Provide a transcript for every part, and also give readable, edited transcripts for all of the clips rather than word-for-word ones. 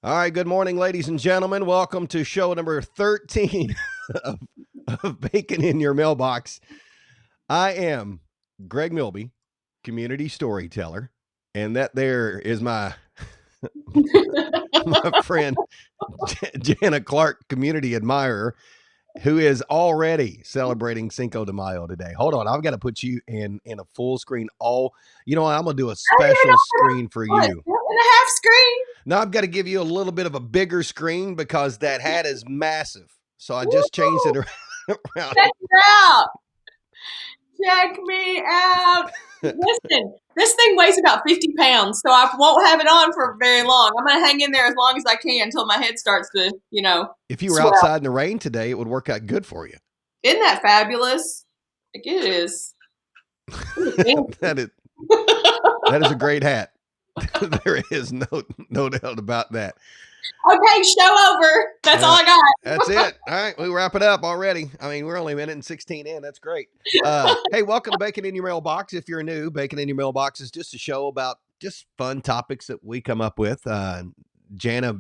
All right, good morning, ladies and gentlemen. Welcome to show number 13 of, of Bacon in Your Mailbox. I am Greg Milby, community storyteller, and that there is my my friend Jana Clark, community admirer, who is already celebrating Cinco de Mayo today. Hold on, I've got to put you in a full screen. You know what? I'm gonna do a I don't even special screen for know you. what, 2.5 screen? Now I've got to give you a little bit of a bigger screen because that hat is massive. So I just changed it Woo! around. Check it out. Check me out. Listen, this thing weighs about 50 pounds, so I won't have it on for very long. I'm going to hang in there as long as I can until my head starts to, If you were swell. outside in the rain today, it would work out good for you. Isn't that fabulous? Like it is. that is that is a great hat. There is no doubt about that. Okay, show over. That's all Uh, I got. that's it. All right, we wrap it up already. I mean, we're only a minute and 16 in. That's great. Hey, welcome to Bacon in Your Mailbox. If you're new, Bacon in Your Mailbox is just a show about just fun topics that we come up with. Jana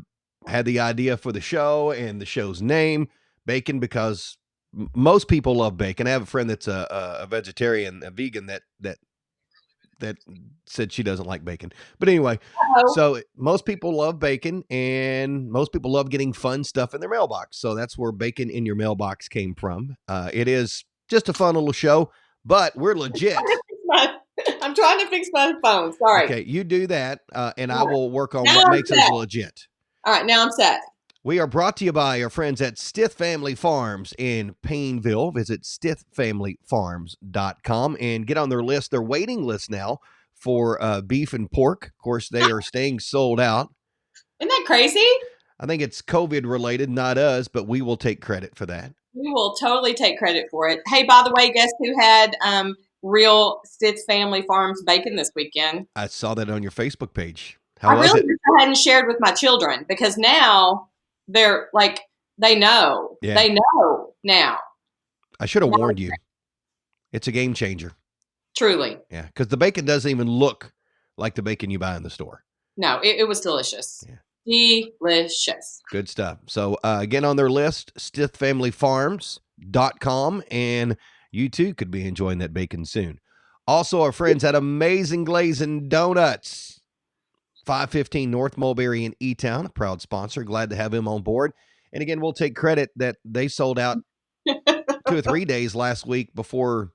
had the idea for the show and the show's name, Bacon, because most people love bacon. I have a friend that's a vegetarian, a vegan that said she doesn't like bacon. But anyway, Uh-oh. so most people love bacon and most people love getting fun stuff in their mailbox. So that's where Bacon in Your Mailbox came from. It is just a fun little show, but we're legit. I'm trying to fix my phone. Sorry. Okay, you do that, and I All right. will work on Now what I'm makes us set. legit. All right, now I'm set. We are brought to you by our friends at Stith Family Farms in Painville. Visit stithfamilyfarms.com and get on their list, their waiting list now for beef and pork. Of course, they are staying sold out. Isn't that crazy? I think it's COVID related, not us, but we will take credit for that. We will totally take credit for it. Hey, by the way, guess who had real Stitz Family Farms bacon this weekend? I saw that on your Facebook page. I How was really it? wish I hadn't shared with my children because now they're like, they know. Yeah, They know now. I should have Now, warned you. It's a game changer. truly. Yeah, because the bacon doesn't even look like the bacon you buy in the store. No, it was delicious. Yeah. Delicious. Good stuff. So again, on their list, stithfamilyfarms.com, and you too could be enjoying that bacon soon. Also, our friends at Amazing Glazing Donuts, 515 North Mulberry in E-Town, a proud sponsor. Glad to have him on board. And again, we'll take credit that they sold out 2 or 3 days last week before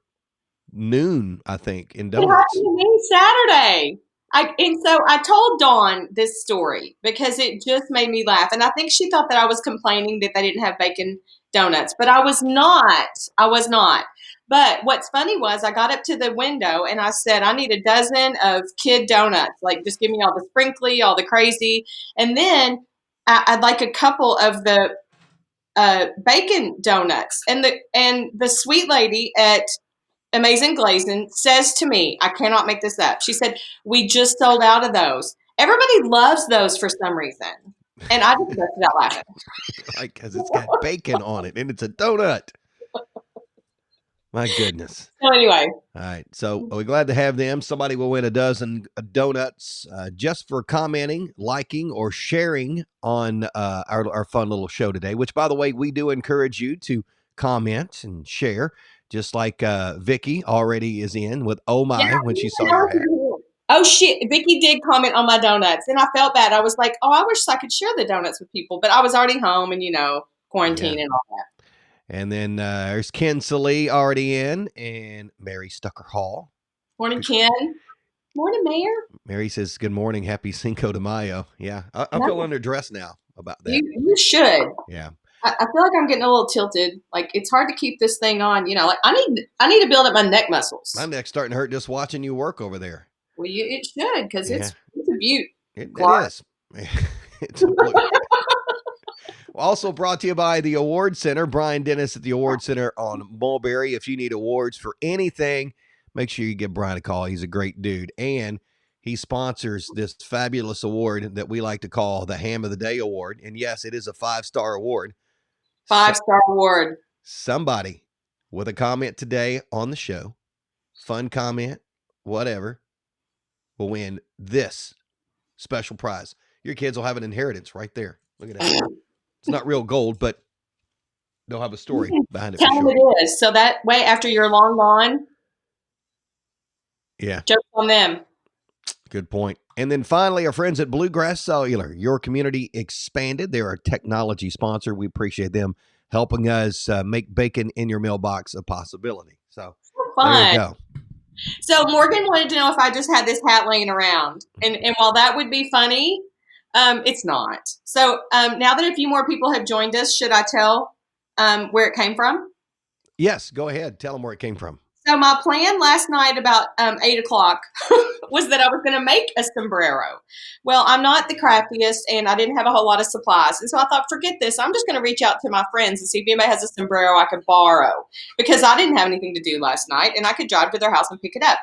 noon, I think, in It happened donuts. to me Saturday. So I told Dawn this story because it just made me laugh. And I think she thought that I was complaining that they didn't have bacon donuts, but I was not. I was not. But what's funny was I got up to the window and I said, I need a dozen of kid donuts. Like, just give me all the sprinkly, all the crazy. And then I'd like a couple of the bacon donuts. And the sweet lady at Amazing Glazing says to me, I cannot make this up. She said, we just sold out of those. Everybody loves those for some reason. And I just busted out laughing. Like, because it's got bacon on it and it's a donut. My goodness. So anyway. All right. So we're glad to have them. Somebody will win a dozen donuts just for commenting, liking, or sharing on our fun little show today, which, by the way, we do encourage you to comment and share, just like Vicky already is in with Oh My when she saw your hat. Oh shit, Vicky did comment on my donuts and I felt bad. I was like, oh, I wish I could share the donuts with people, but I was already home and quarantine Yeah. and all that. And then there's Ken Salee already in and Mary Stucker Hall. Morning, Ken. Morning, Mayor. Mary says, good morning. Happy Cinco de Mayo. Yeah. I feel underdressed now about that. You should. Yeah. I feel like I'm getting a little tilted. Like it's hard to keep this thing on. Like I need to build up my neck muscles. My neck's starting to hurt just watching you work over there. Well, it should because Yeah. it's a beaut. It is. It's a blue. Also brought to you by the Award Center. Brian Dennis at the Award Center on Mulberry. If you need awards for anything, make sure you give Brian a call. He's a great dude. And he sponsors this fabulous award that we like to call the Ham of the Day Award. And yes, it is a 5-star award. 5-star award. Somebody with a comment today on the show, fun comment, whatever, will win this special prize. Your kids will have an inheritance right there. Look at that. It's not real gold, but they'll have a story behind it for Tell them sure. it is. So that way, after you're long gone, Yeah, joke on them. good point. And then finally, our friends at Bluegrass Cellular, your community expanded. They're a technology sponsor. We appreciate them helping us make bacon in your mailbox a possibility. So there you Fun. go. So Morgan wanted to know if I just had this hat laying around, and while that would be funny, it's not. So now that a few more people have joined us, should I tell where it came from? Yes, go ahead. Tell them where it came from. So my plan last night about 8 o'clock was that I was going to make a sombrero. Well, I'm not the craftiest, and I didn't have a whole lot of supplies, and so I thought, forget this. I'm just going to reach out to my friends and see if anybody has a sombrero I could borrow because I didn't have anything to do last night, and I could drive to their house and pick it up.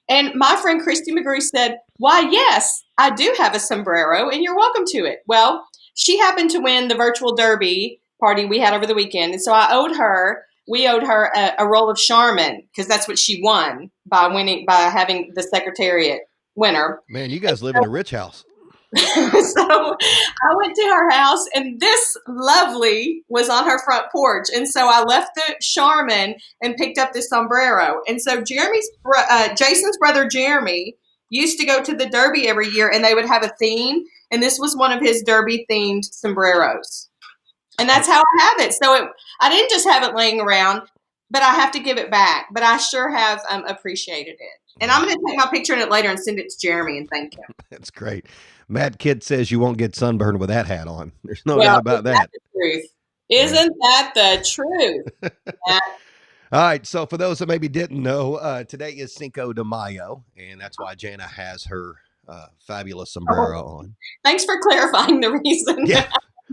And my friend Christy McGrew said, "Why, yes, I do have a sombrero, and you're welcome to it." Well, she happened to win the virtual derby party we had over the weekend, and so we owed her a roll of Charmin because that's what she won by having the Secretariat winner. Man, you guys live in a rich house. So I went to her house, and this lovely was on her front porch. And so I left the Charmin and picked up the sombrero. And so Jason's brother Jeremy used to go to the Derby every year, and they would have a theme. And this was one of his Derby themed sombreros. And that's how I have it. So I didn't just have it laying around, but I have to give it back. But I sure have appreciated it. And I'm going to take my picture in it later and send it to Jeremy and thank him. That's great. Matt Kidd says you won't get sunburned with that hat on. There's no doubt Well, about isn't that that. the truth? Yeah. Isn't that the truth? Matt? All right. So for those that maybe didn't know, today is Cinco de Mayo, and that's why Jana has her fabulous sombrero Oh, on. thanks for clarifying the reason. Yeah.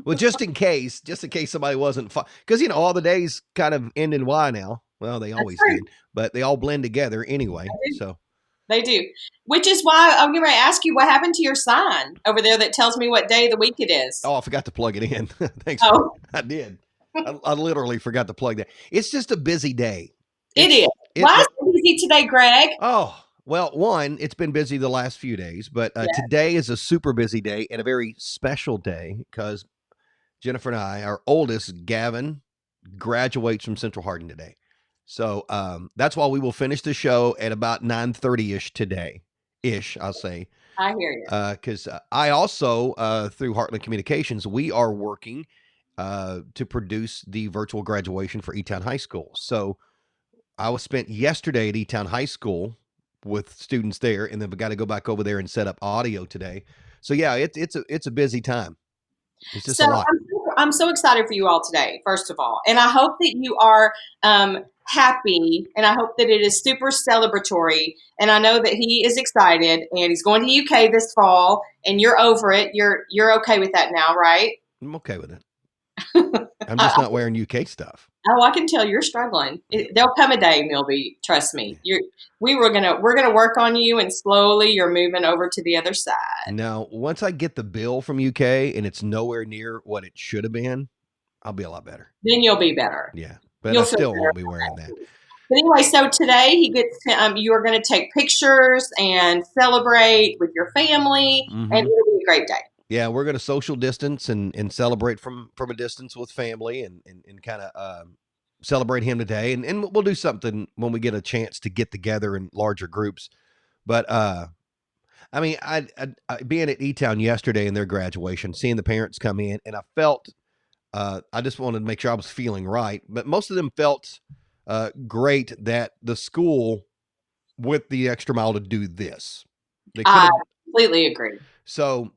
Well, just in case somebody wasn't, because all the days kind of end in Y now. Well, they That's always true. did, but they all blend together anyway. So, They do. Which is why I'm going to ask you what happened to your sign over there that tells me what day of the week it is. oh, I forgot to plug it in. Thanks. Oh, I did. I literally forgot to plug that. It's just a busy day. it is. It. Why is it busy today, Greg? Oh, well, one, it's been busy the last few days, but Yeah, today is a super busy day and a very special day because Jennifer and I, our oldest, Gavin, graduates from Central Hardin today. So that's why we will finish the show at about 9:30 ish today, I'll say. I hear you. Because I also, through Heartland Communications, we are working to produce the virtual graduation for E-Town High School. So I was spent yesterday at E-Town High School with students there, and then we got to go back over there and set up audio today. So yeah, it's a busy time. It's just So a lot. I'm so excited for you all today, first of all. And I hope that you are happy and I hope that it is super celebratory. And I know that he is excited and he's going to UK this fall and you're over it. You're okay with that now, right? I'm okay with it. I'm just not wearing UK stuff. Oh, I can tell you're struggling. There'll come a day, Milby. Trust me. We're gonna work on you, and slowly you're moving over to the other side. Now, once I get the bill from UK and it's nowhere near what it should have been, I'll be a lot better. Then you'll be better. Yeah, but You'll I feel still better. won't be wearing that. But anyway, so today he gets to, you are going to take pictures and celebrate with your family, and it'll be a great day. Yeah, we're going to social distance and celebrate from a distance with family and kind of celebrate him today. And we'll do something when we get a chance to get together in larger groups. But I mean, I being at E-Town yesterday in their graduation, seeing the parents come in, and I felt I just wanted to make sure I was feeling right. But most of them felt great that the school went the extra mile to do this. They could I have. completely agree. So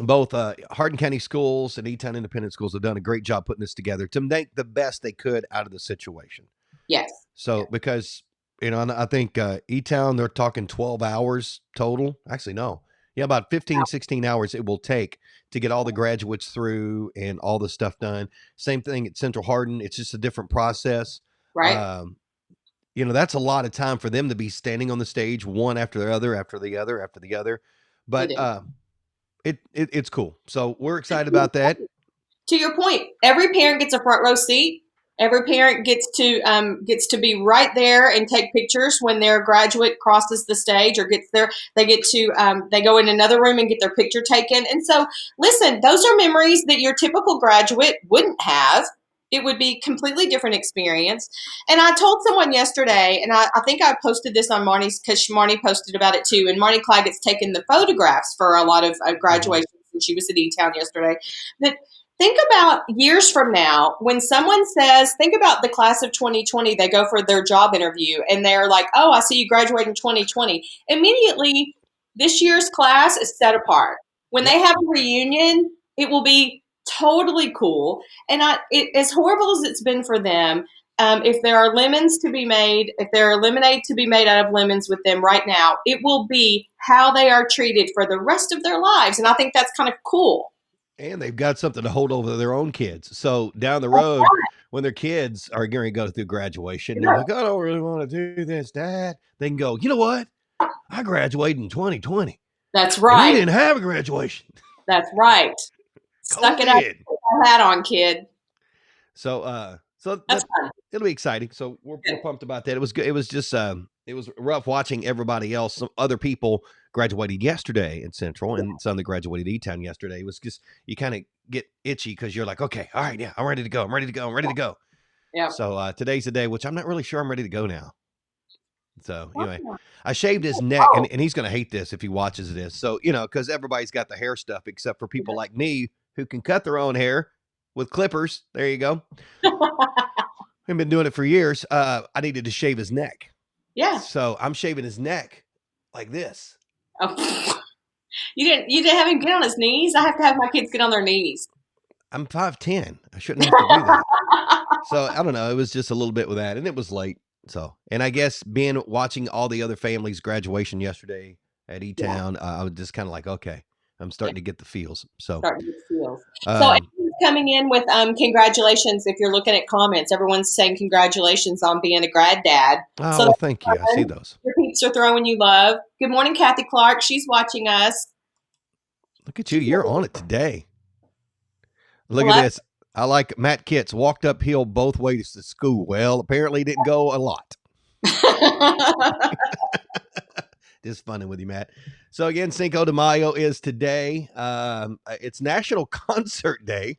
both Hardin County Schools and E-Town Independent Schools have done a great job putting this together to make the best they could out of the situation. Yes. So because and I think E-Town, they're talking 12 hours total. Actually, no. Yeah, about 15, 16 hours it will take to get all the graduates through and all the stuff done. Same thing at Central Hardin. It's just a different process. Right. That's a lot of time for them to be standing on the stage one after the other, after the other, after the other. But it's cool. So we're excited about that. To your point, every parent gets a front row seat. Every parent gets to be right there and take pictures when their graduate crosses the stage or gets there. They get to they go in another room and get their picture taken. And so, listen, those are memories that your typical graduate wouldn't have. It would be a completely different experience. And I told someone yesterday, and I think I posted this on Marnie's because Marnie posted about it too. And Marnie Claggett's taken the photographs for a lot of Mhm. graduations, and she was at E-Town yesterday. That think about years from now when someone says, think about the class of 2020, they go for their job interview and they're like, oh, I see you graduated in 2020. Immediately, this year's class is set apart. When they Yep. have a reunion, it will be totally cool. And as horrible as it's been for them, if there are lemons to be made, if there are lemonade to be made out of lemons with them right now, it will be how they are treated for the rest of their lives. And I think that's kind of cool. And they've got something to hold over their own kids. So down the road, when their kids are going to go through graduation, they're like, I don't really want to do this, Dad. They can go, you know what? I graduated in 2020 That's and we right. didn't have a graduation. That's right. Suck it up. COVID. Put that hat on, kid. So That's that fun. it'll be exciting. So we're Good. pumped about that. It was good. It was just it was rough watching everybody else. Some other people graduated yesterday in Central, and some that graduated E-Town yesterday. It was just you kind of get itchy because you're like, okay, all right, yeah, I'm ready to go. I'm ready to go. I'm ready to go. Yeah. So today's the day, which I'm not really sure I'm ready to go now. So anyway, Oh, I shaved his neck, and he's gonna hate this if he watches this. So because everybody's got the hair stuff except for people like me who can cut their own hair with clippers. There you go. I've been doing it for years. I needed to shave his neck. yeah. So I'm shaving his neck like this. Oh. You didn't have him get on his knees? I have to have my kids get on their knees. I'm 5'10". I shouldn't have to do that. So I don't know. It was just a little bit with that, and it was late. So, and I guess being watching all the other families' graduation yesterday at E Yeah. Town, I was just kind of like, okay, I'm Yeah. starting to get the feels. So, Starting to get feels. So um, everyone's coming in with congratulations. If you're looking at comments, everyone's saying congratulations on being a grad dad. oh So well, that's thank you. I see fun. those. Your peeps are throwing you love. Good morning, Kathy Clark. She's watching us. Look at you. She's You're on it today. Look at hello. this. I like Matt Kitts walked uphill both ways to school. Well, apparently didn't go a lot. Just funning with you, Matt. So again, Cinco de Mayo is today. It's National Concert Day.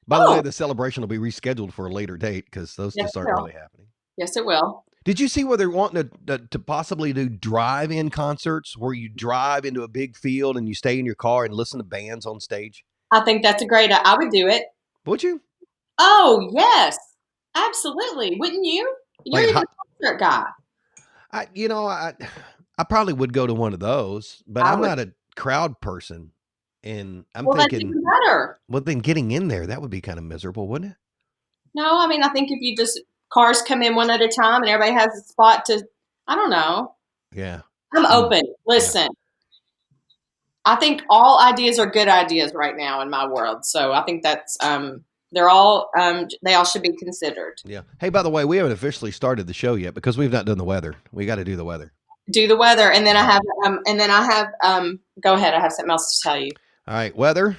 By the way, Oh, the celebration will be rescheduled for a later date because those yes, just it aren't will. really happening. Yes, it will. Did you see where they're wanting to possibly do drive-in concerts where you drive into a big field and you stay in your car and listen to bands on stage? I think that's a great. I would do it. Would you? Oh yes, absolutely. Wouldn't you? You're Like, even a concert guy. I probably would go to one of those, but I I'm would. not a crowd person, and I'm Well, that's thinking, even better. well, then getting in there that would be kind of miserable, wouldn't it? No, I mean, I think if you just cars come in one at a time and everybody has a spot to, I don't know. Yeah. I'm Mm, open. yeah. Listen, I think all ideas are good ideas right now in my world. So I think that's they all should be considered. Yeah. Hey, by the way, we haven't officially started the show yet because we've not done the weather. We got to do the weather. Do the weather, and then I Mhm. have go ahead. I have something else to tell you. All right. Weather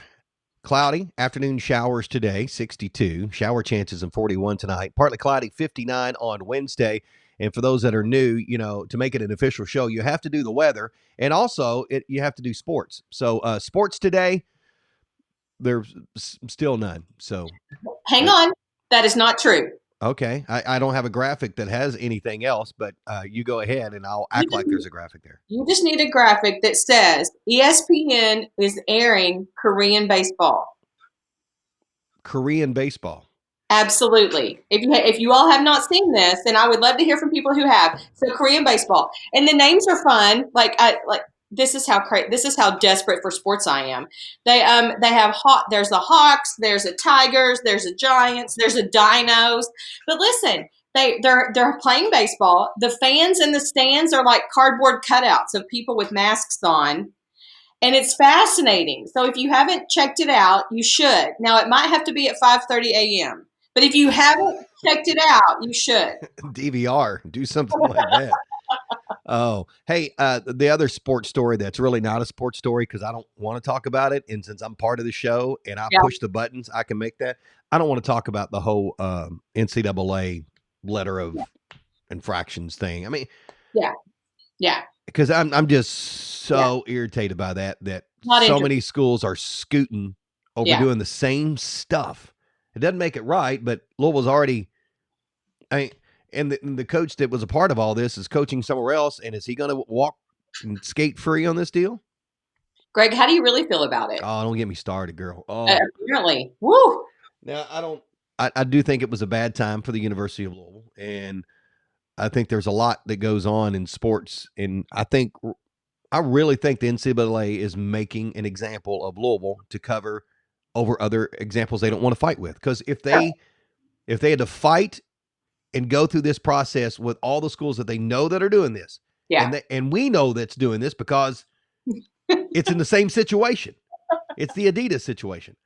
cloudy, afternoon showers today, 62. Shower chances in 41 tonight. Partly cloudy, 59 on Wednesday. And for those that are new, to make it an official show, you have to do the weather. And also, you have to do sports. So, sports today, there's still none. So, Hang but on, that is not true. okay. I don't have a graphic that has anything else, but you go ahead and I'll You act like there's just, a graphic there. you just need a graphic that says ESPN is airing Korean baseball. Korean baseball. Absolutely. If you all have not seen this, then I would love to hear from people who have. So Korean baseball, and the names are fun. This is how desperate for sports I am. They have there's the Hawks, there's a Tigers, there's a Giants, there's a Dinos. But listen, they're playing baseball. The fans in the stands are like cardboard cutouts of people with masks on, and it's fascinating. So if you haven't checked it out, you should. Now it might have to be at 5:30 a.m. But if you haven't checked it out, you should. DVR, do something like that. Oh, hey, the other sports story that's really not a sports story because I don't want to talk about it. And since I'm part of the show and I Yeah. push the buttons, I can make that. I don't want to talk about the whole NCAA letter of infractions thing. I mean, Yeah. Yeah. because I'm just Yeah. so irritated by that Not so interested. many schools are scooting over Yeah. doing the same stuff. It doesn't make it right, but Louisville's already. I mean, and the coach that was a part of all this is coaching somewhere else, and is he going to walk and skate free on this deal? Greg, how do you really feel about it? Oh, don't get me started, girl. Oh, Apparently. Woo. now I don't. I do think it was a bad time for the University of Louisville, and I think there's a lot that goes on in sports, and I really think the NCAA is making an example of Louisville to cover over other examples they don't want to fight with. Because if they had to fight and go through this process with all the schools that they know that are doing this, Yeah. and we know that's doing this because it's in the same situation. It's the Adidas situation.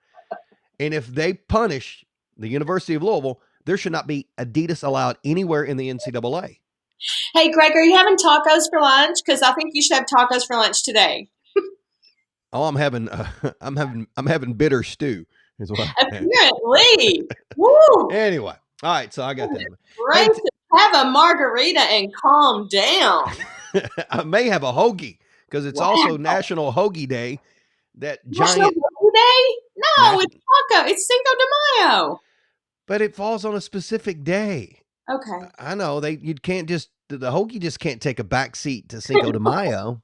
And if they punish the University of Louisville, there should not be Adidas allowed anywhere in the NCAA. Hey, Greg, are you having tacos for lunch? Because I think you should have tacos for lunch today. Oh, I'm having bitter stew is what I'm having. Apparently. Woo. Anyway, all right, so I got that. Hey, Great to have a margarita and calm down. I may have a hoagie because it's Wow. also National Hoagie Day. That National giant Hockey Day? No, national, it's taco. It's Cinco de Mayo. but it falls on a specific day. Okay. I know you can't just the hoagie just can't take a back seat to Cinco de Mayo.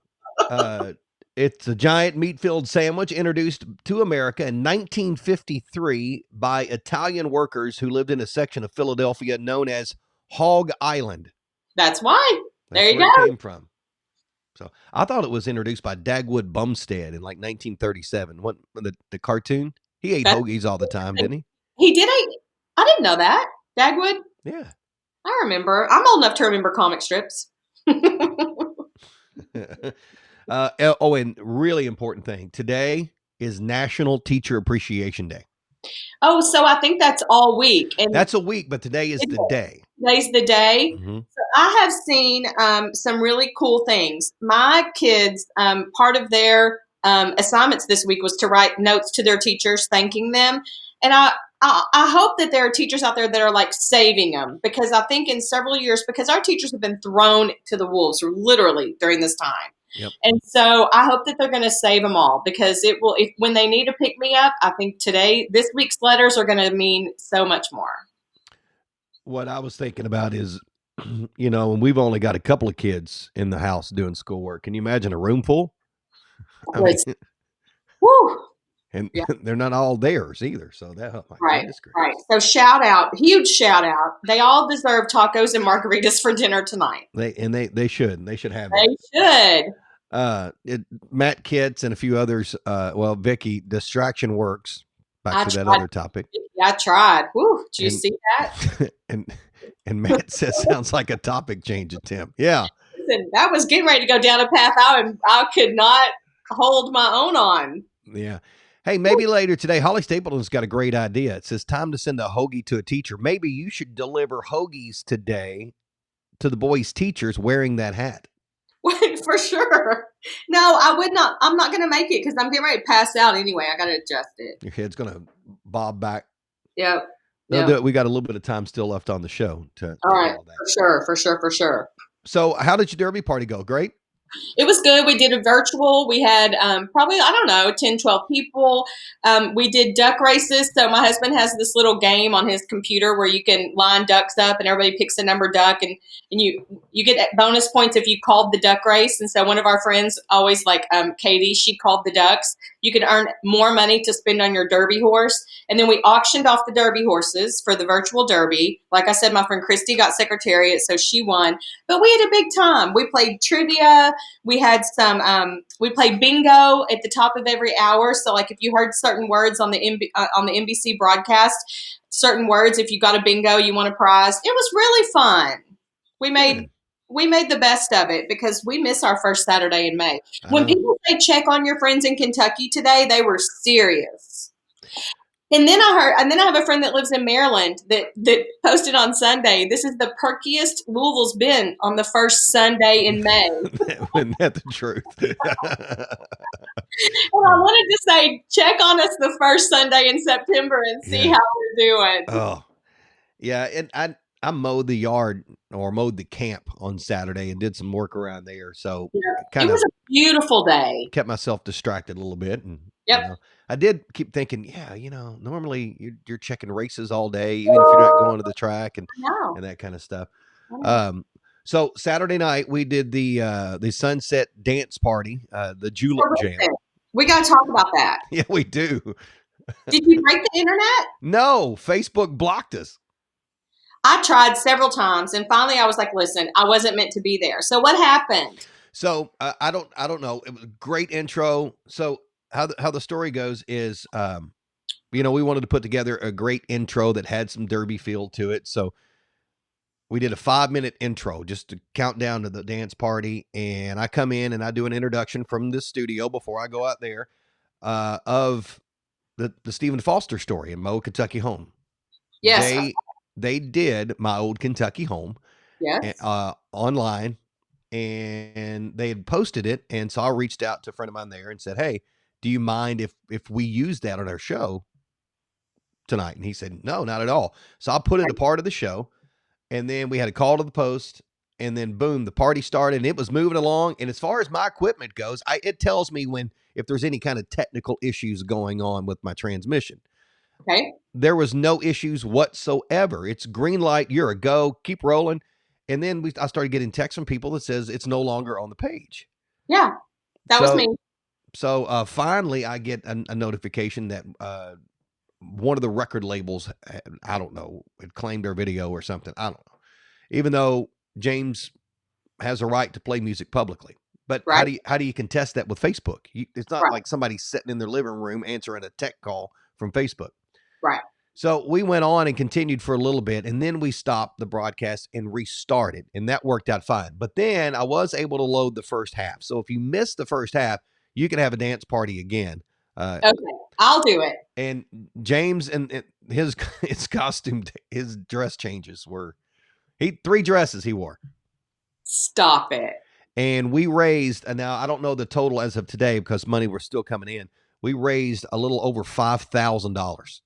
Uh, it's a giant meat-filled sandwich introduced to America in 1953 by Italian workers who lived in a section of Philadelphia known as Hog Island. That's why. There That's you where go. it came from. So I thought it was introduced by Dagwood Bumstead in like 1937. What the cartoon? He ate That's hoagies all the time, didn't he? He did a. I didn't know that. Dagwood. Yeah. I remember. I'm old enough to remember comic strips. And really important thing today is National Teacher Appreciation Day. Oh, so I think that's all week, and That's a week, but today is the day. today's the day. Mm-hmm. So I have seen some really cool things. My kids, part of their assignments this week was to write notes to their teachers, thanking them, and I hope that there are teachers out there that are like saving them because I think in several years, because our teachers have been thrown to the wolves literally during this time. Yep. And so I hope that they're going to save them all because it will, if, when they need to pick me up, I think this week's letters are going to mean so much more. What I was thinking about is, and we've only got a couple of kids in the house doing schoolwork. Can you imagine a room full? I mean, whew. And yeah. They're not all theirs either. So that, oh my goodness gracious. Right. So huge shout out. They all deserve tacos and margaritas for dinner tonight. They should have that. They should. Matt Kitts and a few others. Vicky, distraction works. Back to that other topic. Yeah, I tried. Whew, did you see that? and Matt says sounds like a topic change attempt. Yeah. Listen, that was getting ready to go down a path I could not hold my own on. Yeah. Hey, maybe later today, Holly Stapleton's got a great idea. It says time to send a hoagie to a teacher. Maybe you should deliver hoagies today to the boys' teachers wearing that hat. For sure. No, I would not. I'm not going to make it because I'm getting ready to pass out anyway. I got to adjust it. Your head's going to bob back. Yep. We got a little bit of time still left on the show to all right. All that. For sure. So how did your derby party go? Great? It was good. We did a virtual. We had probably, 10, 12 people. We did duck races. So my husband has this little game on his computer where you can line ducks up and everybody picks a number duck and you get bonus points if you called the duck race. And so one of our friends always Katie, she called the ducks. You can earn more money to spend on your derby horse. And then we auctioned off the derby horses for the virtual derby. Like I said, my friend Christy got secretariat, so she won. But we had a big time. We played trivia. We had we played bingo at the top of every hour. So like if you heard certain words on the NBC broadcast, certain words, if you got a bingo, you won a prize. It was really fun. We made the best of it because we miss our first Saturday in May. When people say check on your friends in Kentucky today, they were serious. And then I have a friend that lives in Maryland that posted on Sunday. This is the perkiest Louisville's been on the first Sunday in May. Isn't that the truth? And I wanted to say, check on us the first Sunday in September and see Yeah. how we're doing. Oh, yeah. And I mowed the yard or mowed the camp on Saturday and did some work around there. So Yeah. It kind was of a beautiful day. kept myself distracted a little bit. And, Yep. I did keep thinking, yeah, normally you're checking races all day, even if you're not going to the track and No. that kind of stuff. No. So Saturday night we did the sunset dance party, the So Julep Jam. listen, we got to talk about that. Yeah, we do. Did you break the internet? No, Facebook blocked us. I tried several times, and finally I was like, listen, I wasn't meant to be there. So what happened? So I don't know. It was a great intro. So how the story goes is, we wanted to put together a great intro that had some derby feel to it. So we did a 5-minute intro just to count down to the dance party. And I come in and I do an introduction from the studio before I go out there, of the Stephen Foster story in my old Kentucky home. Yes. They did my old Kentucky home, Yes. online, and they had posted it. And so I reached out to a friend of mine there and said, hey, do you mind if we use that on our show tonight? And he said, no, not at all. So I put it a part of the show. And then we had a call to the post, and then boom, the party started, and it was moving along. And as far as my equipment goes, it tells me if there's any kind of technical issues going on with my transmission. Okay. There was no issues whatsoever. It's green light, you're a go, keep rolling. And then I started getting texts from people that says it's no longer on the page. Yeah, that was me. So finally, I get a notification that one of the record labels, I don't know, it claimed their video or something. I don't know. Even though James has a right to play music publicly, but Right. how do you contest that with Facebook? It's not Right. like somebody sitting in their living room answering a tech call from Facebook. Right. So we went on and continued for a little bit, and then we stopped the broadcast and restarted, and that worked out fine. But then I was able to load the first half. So if you missed the first half, you can have a dance party again. Okay, I'll do it. And James and his costume, his dress changes were 3 dresses he wore. Stop it. And we raised, and now I don't know the total as of today because money was still coming in. We raised a little over $5,000.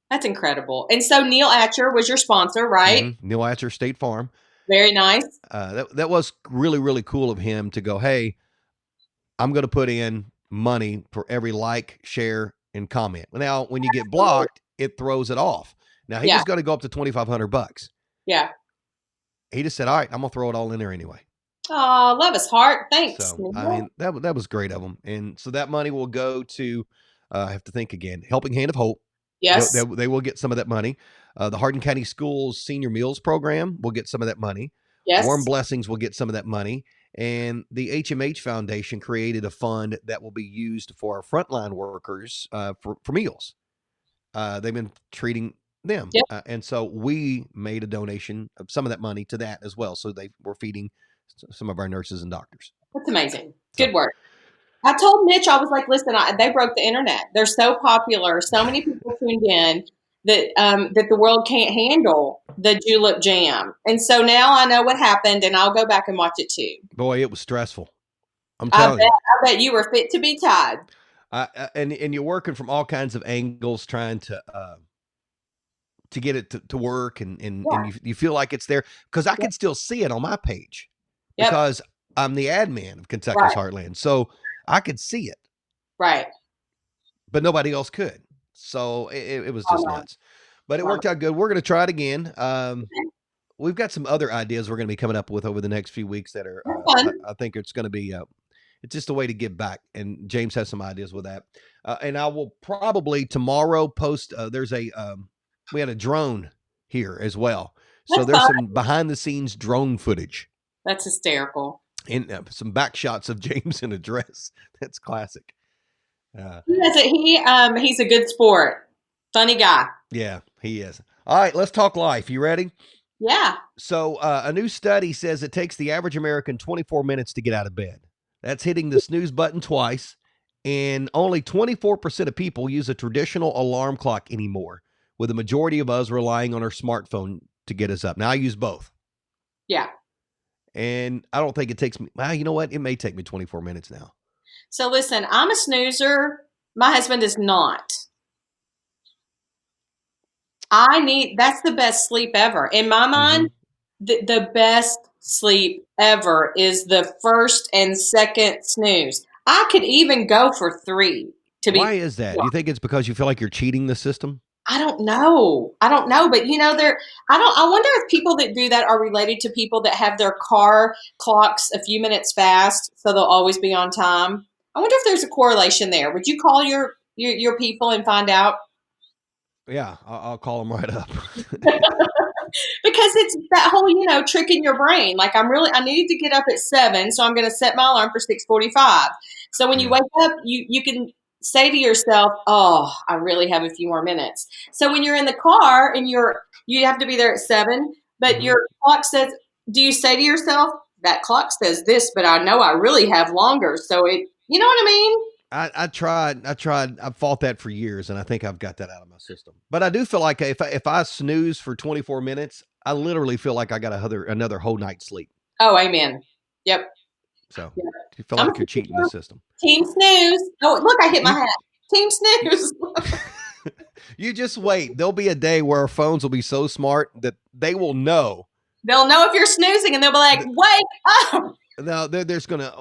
That's incredible. And so Neil Atcher was your sponsor, right? Mm-hmm. Neil Atcher, State Farm. Very nice. That was really, really cool of him to go, hey, I'm going to put in money for every like, share, and comment. Now, when you get blocked, it throws it off. Now, he was going to go up to $2,500. Yeah. He just said, all right, I'm going to throw it all in there anyway. Oh, love his heart. Thanks. So, I mean, that was great of him. And so that money will go to, I have to think again, Helping Hand of Hope. Yes. They will get some of that money. The Hardin County Schools Senior Meals Program will get some of that money. Yes. Warm Blessings will get some of that money. And the HMH Foundation created a fund that will be used for our frontline workers for meals. They've been treating them. Yep. And so we made a donation of some of that money to that as well. So they were feeding some of our nurses and doctors. That's amazing. Good work. I told Mitch, I was like, listen, they broke the internet. They're so popular. So many people tuned in that the world can't handle the Julep Jam. And so now I know what happened, and I'll go back and watch it too. Boy, it was stressful. I'm telling you. I bet you were fit to be tied. And you're working from all kinds of angles trying to get it to work, and you feel like it's there because I could still see it on my page because I'm the admin of Kentucky's Heartland. So I could see it. Right. But nobody else could. So it was just nuts. But it worked out good. We're going to try it again. We've got some other ideas we're going to be coming up with over the next few weeks that are, I think it's going to be, it's just a way to give back. And James has some ideas with that. And I will probably tomorrow post, we had a drone here as well. So there's some behind the scenes drone footage. That's hysterical. And some back shots of James in a dress. That's classic. He's a good sport. Funny guy. Yeah, he is. All right, let's talk life. You ready? Yeah. So a new study says it takes the average American 24 minutes to get out of bed. That's hitting the snooze button twice And only 24% of people use a traditional alarm clock anymore, with the majority of us relying on our smartphone to get us up. Now, I use both. Yeah. And I don't think it takes me, well, you know what? It may take me 24 minutes now. So listen, I'm a snoozer. My husband is not. That's the best sleep ever. In my Mm-hmm. mind, the best sleep ever is the first and second snooze. I could even go for three to Why be. is that? Do you think it's because you feel like you're cheating the system? I don't know. I don't know, but I wonder if people that do that are related to people that have their car clocks a few minutes fast so they'll always be on time. I wonder if there's a correlation there. Would you call your people and find out? Yeah, I'll call them right up. Because it's that whole, trick in your brain. Like I need to get up at 7, so I'm going to set my alarm for 6:45. So when you Yeah. wake up, you can say to yourself, "Oh, I really have a few more minutes." So when you're in the car and you have to be there at 7, but Mm-hmm. your clock says, do you say to yourself, "That clock says this, but I know I really have longer." So you know what I mean? I fought that for years, and I think I've got that out of my system. But I do feel like if I snooze for 24 minutes, I literally feel like I got another whole night's sleep. Oh, amen. Yep. So Yep. you feel I'm like you're cheating the system. team snooze. Oh, look, I hit my You, hat. Team you, snooze. you just wait. There'll be a day where our phones will be so smart that they will know. They'll know if you're snoozing and they'll be like, That, wake up. now there's gonna,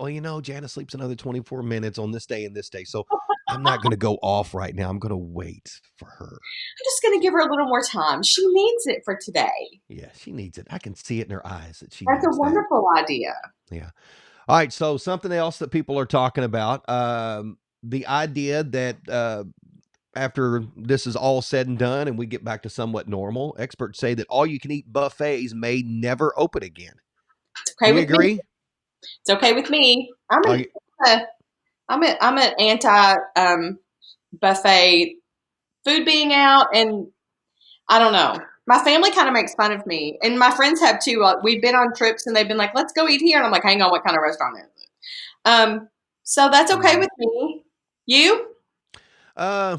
Janice sleeps another 24 minutes on this day and this day, so I'm not gonna go off right now. I'm gonna wait for her. I'm just going to give her a little more time. She needs it for today. Yeah, she needs it. I can see it in her eyes that she That's a needs that. wonderful idea. Yeah. All right. So something else that people are talking about, the idea that after this is all said and done and we get back to somewhat normal, experts say that all you can eat buffets may never open again. It's Do okay you with me. agree? It's okay with me. Are you, Uh, I'm an anti buffet food being out, and I don't know. My family kind of makes fun of me, and my friends have too. We've been on trips, and they've been like, "Let's go eat here," and I'm like, "Hang on, what kind of restaurant is it?" So that's okay Mhm. with me. You? uh,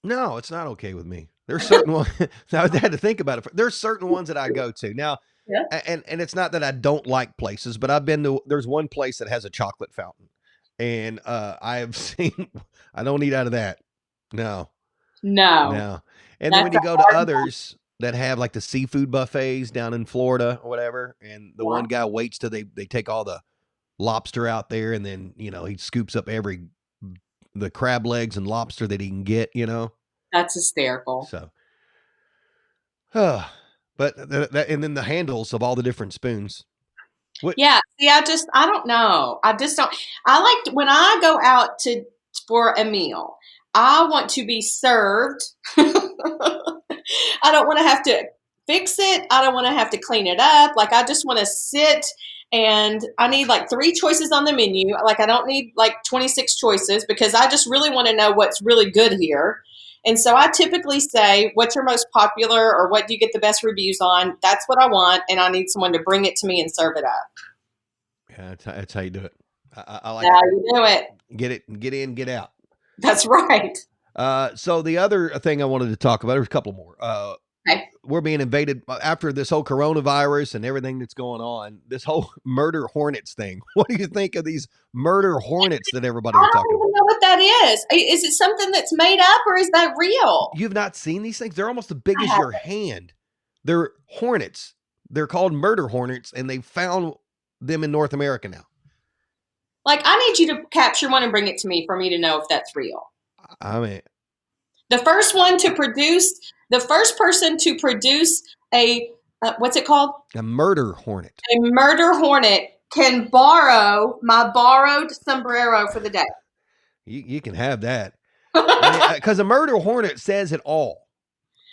no, it's not okay with me. There's certain ones I had to think about it. There's certain ones that I go to now, Yeah. and it's not that I don't like places, but I've been to. There's one place that has a chocolate fountain, and I have seen. I don't eat out of that. No, No, no. And then when that's a you go to hard others that have like the seafood buffets down in Florida or whatever, and the one one. guy waits till they take all the lobster out there, and then he scoops up the crab legs and lobster that he can get. That's hysterical. So, but and then the handles of all the different spoons. What? Yeah, see, I don't know. I just don't. I like when I go out to for a meal. I want to be served. I don't want to have to fix it. I don't want to have to clean it up. Like I just want to sit and I need like 3 choices on the menu. Like I don't need like 26 choices because I just really want to know what's really good here. And so I typically say, what's your most popular or what do you get the best reviews on? That's what I want. And I need someone to bring it to me and serve it up. Yeah, that's how you do it. I like Now it. you do it. Get it, get in, get out. That's right. So the other thing I wanted to talk about, there's a couple more. Okay. We're being invaded after this whole coronavirus and everything that's going on. This whole murder hornets thing. What do you think of these murder hornets that everybody's I talking don't about? even know what that is. Is it something that's made up or is that real? You've not seen these things? They're almost as big I as your haven't. hand. They're hornets. They're called murder hornets, and they found them in North America now. Like, I need you to capture one and bring it to me for me to know if that's real. I mean, The first person to produce a, what's it called? a murder hornet. A murder hornet can borrow my borrowed sombrero for the day. You can have that. I mean, because a murder hornet says it all.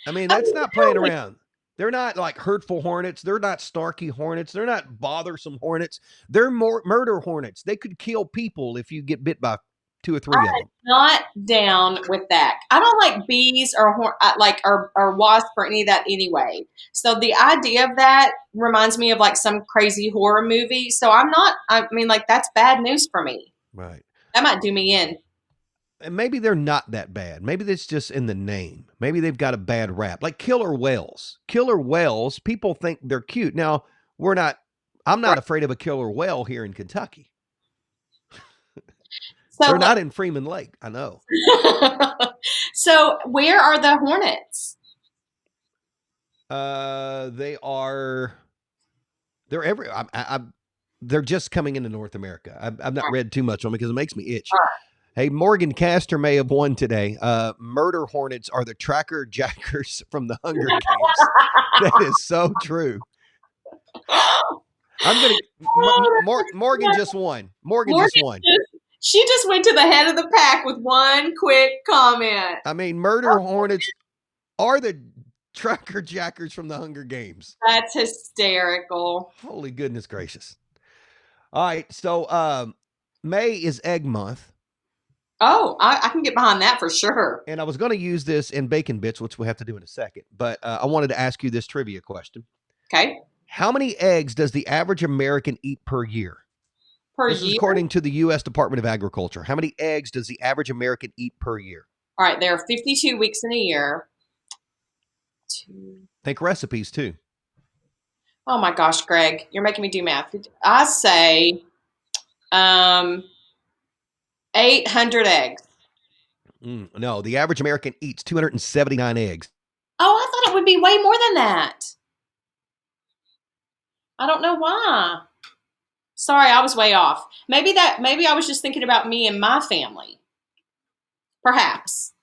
I mean, I that's mean, not playing around. They're not like hurtful hornets. They're not snarky hornets. They're not bothersome hornets. They're more murder hornets. They could kill people if you get bit by two or three of them. not down with that. I don't like bees or wasp or any of that anyway. So the idea of that reminds me of like some crazy horror movie. So I'm not. I mean, like that's bad news for me. Right. That might do me in. And maybe they're not that bad. Maybe it's just in the name. Maybe they've got a bad rap. Like killer whales. Killer whales, people think they're cute. Now, I'm not Right. afraid of a killer whale here in Kentucky. So, They're not in Freeman Lake. I know. so where are the hornets? They are. They're every. they're just coming into North America. I've not read too much on them because it makes me itch. Hey, Morgan Castor may have won today. Murder hornets are the tracker jackers from the Hunger Games. That is so true. I'm gonna. Morgan just won. Morgan just won. She just went to the head of the pack with one quick comment. I mean, murder hornets are the tracker jackers from the Hunger Games. That's hysterical. Holy goodness gracious. All right, so May is egg month. Oh, I can get behind that for sure. And I was going to use this in bacon bits, which we'll have to do in a second. But I wanted to ask you this trivia question. Okay. How many eggs does the average American eat per year? This is according to the U.S. Department of Agriculture. How many eggs does the average American eat per year? All right, there are 52 weeks in a year. Think recipes, too. Oh my gosh, Greg, you're making me do math. I say 800 eggs. No, the average American eats 279 eggs. Oh, I thought it would be way more than that. I don't know why. Sorry, I was way off. Maybe I was just thinking about me and my family. Perhaps.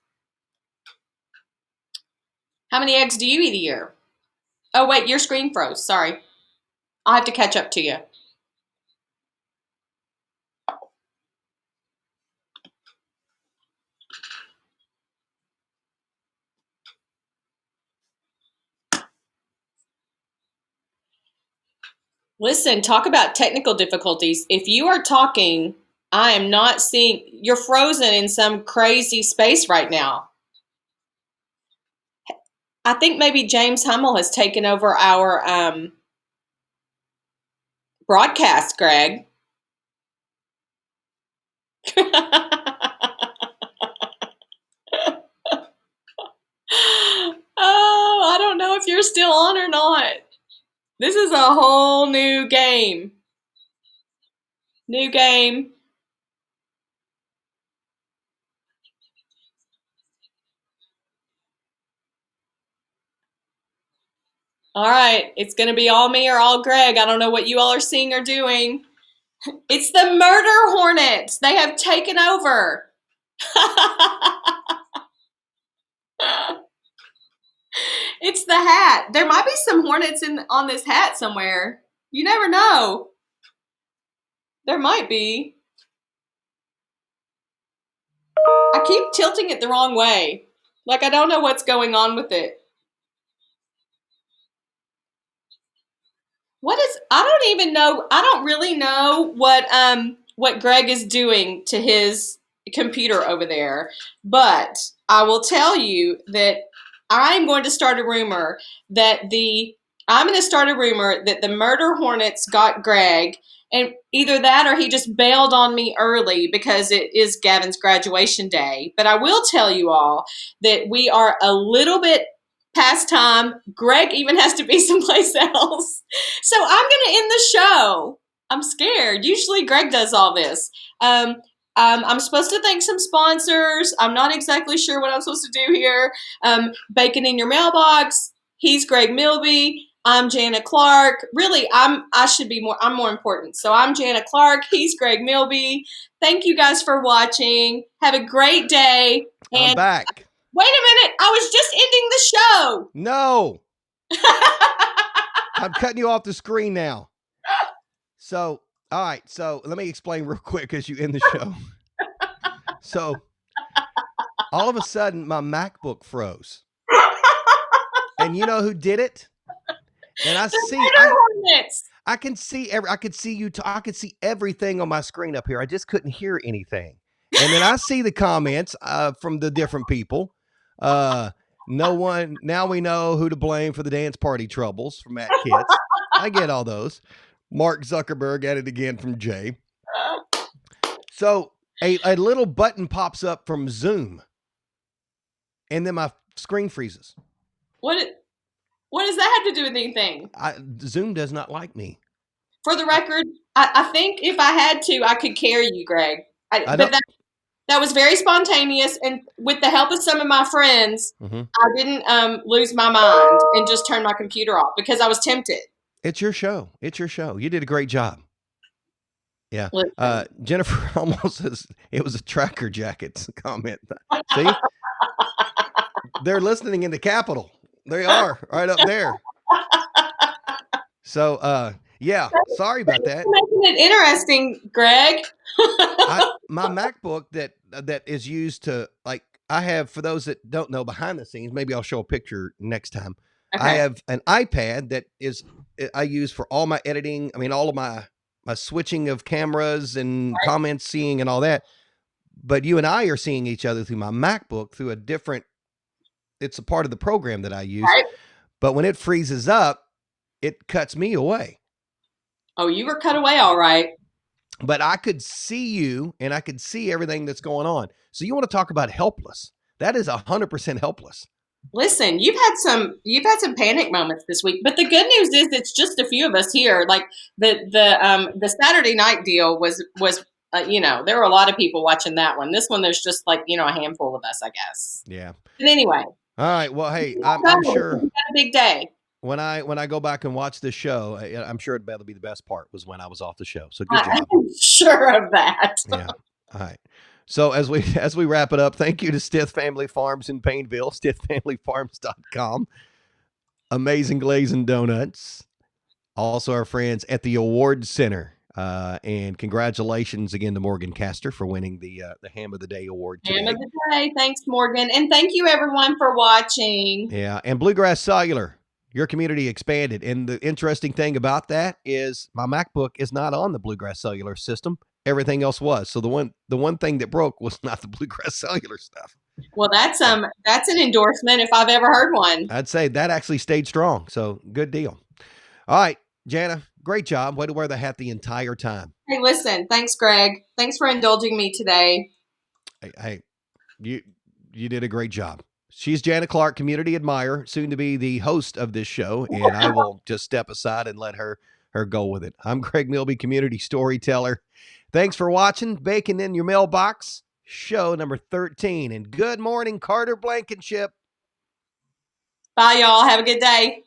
How many eggs do you eat a year? Oh, wait, your screen froze. Sorry. I'll have to catch up to you. Listen, talk about technical difficulties. If you are talking, I am not seeing, you're frozen in some crazy space right now. I think maybe James Hummel has taken over our broadcast, Greg. Oh, I don't know if you're still on or not. This is a whole new game. New game. All right, it's going to be all me or all Greg. I don't know what you all are seeing or doing. It's the murder hornets. They have taken over. It's the hat. There might be some hornets on this hat somewhere. You never know. There might be. I keep tilting it the wrong way. Like I don't know what's going on with it. I don't even know. I don't really know what Greg is doing to his computer over there. But I will tell you that I'm going to start a rumor that the murder hornets got Greg, and either that or he just bailed on me early because it is Gavin's graduation day. But I will tell you all that we are a little bit past time. Greg even has to be someplace else. So I'm going to end the show. I'm scared. Usually Greg does all this. I'm supposed to thank some sponsors. I'm not exactly sure what I'm supposed to do here. Bacon in Your Mailbox. He's Greg Milby. I'm Jana Clark. Really, I'm more important. So I'm Jana Clark. He's Greg Milby. Thank you guys for watching. Have a great day. And I'm back. wait a minute. I was just ending the show. No. I'm cutting you off the screen now. So, all right. So let me explain real quick as you end the show. So all of a sudden my MacBook froze. And you know who did it? And I can see I could see everything on my screen up here. I just couldn't hear anything. And then I see the comments from the different people. No one, now we know who to blame for the dance party troubles from Matt Kitts. I get all those. Mark Zuckerberg at it again from Jay. So So a little button pops up from Zoom, and then my screen freezes. What does that have to do with anything? Zoom does not like me. For the record, I think if I had to, I could carry you, Greg. I But don't. that was very spontaneous, and with the help of some of my friends, I didn't lose my mind and just turn my computer off because I was tempted. It's your show. It's your show. You did a great job. Yeah. Listen. Jennifer almost says it was a tracker jackets comment. See? They're listening in the Capitol. They are right up there. So yeah, sorry about that. Making it interesting, Greg. My MacBook that is used to, like, I have, for those that don't know behind the scenes, maybe I'll show a picture next time. Okay. I have an iPad that I use for all my editing. I mean, all of my switching of cameras and comments seeing and all that. But you and I are seeing each other through my MacBook through a different, it's a part of the program that I use. Right. But when it freezes up, it cuts me away. Oh, you were cut away all right. But I could see you and I could see everything that's going on. So you want to talk about helpless? That is 100% helpless. Listen, you've had some panic moments this week, but the good news is it's just a few of us here. Like the Saturday night deal was there were a lot of people watching that one. This one, there's just like a handful of us, I guess. Yeah. But anyway. All right. Well, hey, I'm sure we had a big day. When I go back and watch this show, I'm sure it'll be the best part was when I was off the show. So good job. I'm sure of that. Yeah. All right. So as we wrap it up, thank you to Stith Family Farms in Painville, stithfamilyfarms.com. Amazing Glazing Donuts. Also our friends at the Award Center. And congratulations again to Morgan Castor for winning the Ham of the Day award today. Ham of the Day. Thanks, Morgan. And thank you everyone for watching. Yeah. And Bluegrass Cellular. Your community expanded. And the interesting thing about that is my MacBook is not on the Bluegrass Cellular system. Everything else was. So the one thing that broke was not the Bluegrass Cellular stuff. Well, that's an endorsement if I've ever heard one. I'd say that actually stayed strong. So good deal. All right, Jana, great job. Way to wear the hat the entire time. Hey, listen, thanks, Greg. Thanks for indulging me today. Hey, you did a great job. She's Jana Clark, community admirer, soon to be the host of this show, and I will just step aside and let her go with it. I'm Greg Milby, community storyteller. Thanks for watching Bacon in Your Mailbox, show number 13. And good morning, Carter Blankenship. Bye, y'all. Have a good day.